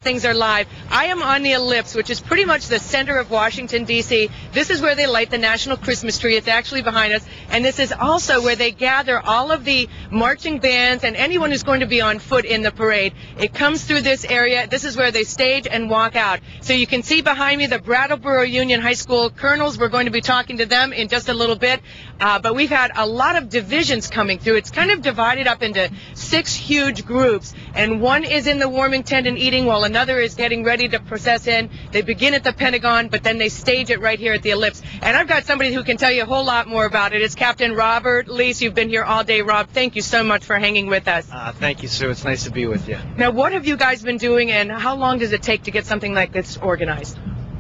Things are live. I am on the Ellipse, which is pretty much the center of Washington, D.C. This is where they light the national Christmas tree. It's actually behind us. And this is also where they gather all of the marching bands and anyone who's going to be on foot in the parade. It comes through this area. This is where they stage and walk out. So you can see behind me the Brattleboro Union High School colonels. We're going to be talking to them in just a little bit. But we've had a lot of divisions coming through. It's kind of divided up into 6 huge groups. And one is in the warming tent and eating while another is getting ready to process in. They begin at the Pentagon, but then they stage it right here at the Ellipse. And I've got somebody who can tell you a whole lot more about it. It's Captain Robert Lease. You've been here all day, Rob. Thank you so much for hanging with us. Thank you, Sue. It's nice to be with you. Now, what have you guys been doing, and how long does it take to get something like this organized?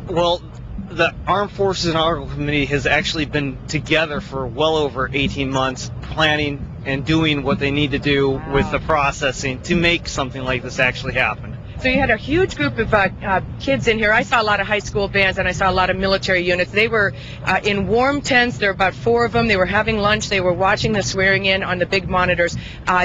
Well, the Armed Forces Inaugural Committee has actually been together for well over 18 months, planning and doing what they need to do with the processing to make something like this actually happen. So you had a huge group of kids in here. I saw a lot of high school bands, and I saw a lot of military units. They were in warm tents. There were about 4 of them. They were having lunch. They were watching the swearing in on the big monitors.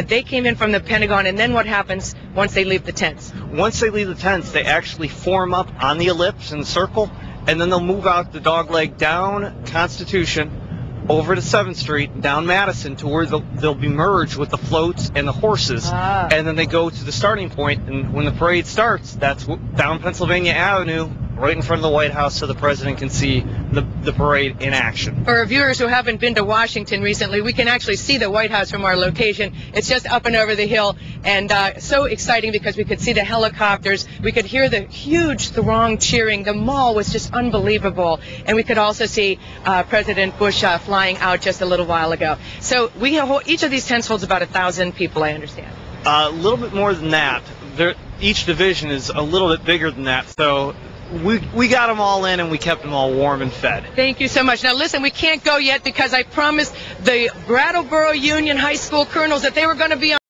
They came in from the Pentagon, and then what happens once they leave the tents? Once they leave the tents, they actually form up on the Ellipse in a circle, and then they'll move out the dogleg down Constitution, over to 7th Street, down Madison, to where they'll be merged with the floats and the horses. And then they go to the starting point, and when the parade starts, that's down Pennsylvania Avenue, right in front of the White House, so the president can see the parade in action. For our viewers who haven't been to Washington recently, we can actually see the White House from our location. It's just up and over the hill, and so exciting because we could see the helicopters. We could hear the huge throng cheering. The mall was just unbelievable, and we could also see President Bush flying out just a little while ago. So each of these tents holds about 1,000 people, I understand. A little bit more than that. Each division is a little bit bigger than that, so we got them all in, and we kept them all warm and fed. Thank you so much. Now listen, we can't go yet because I promised the Brattleboro Union High School colonels that they were going to be on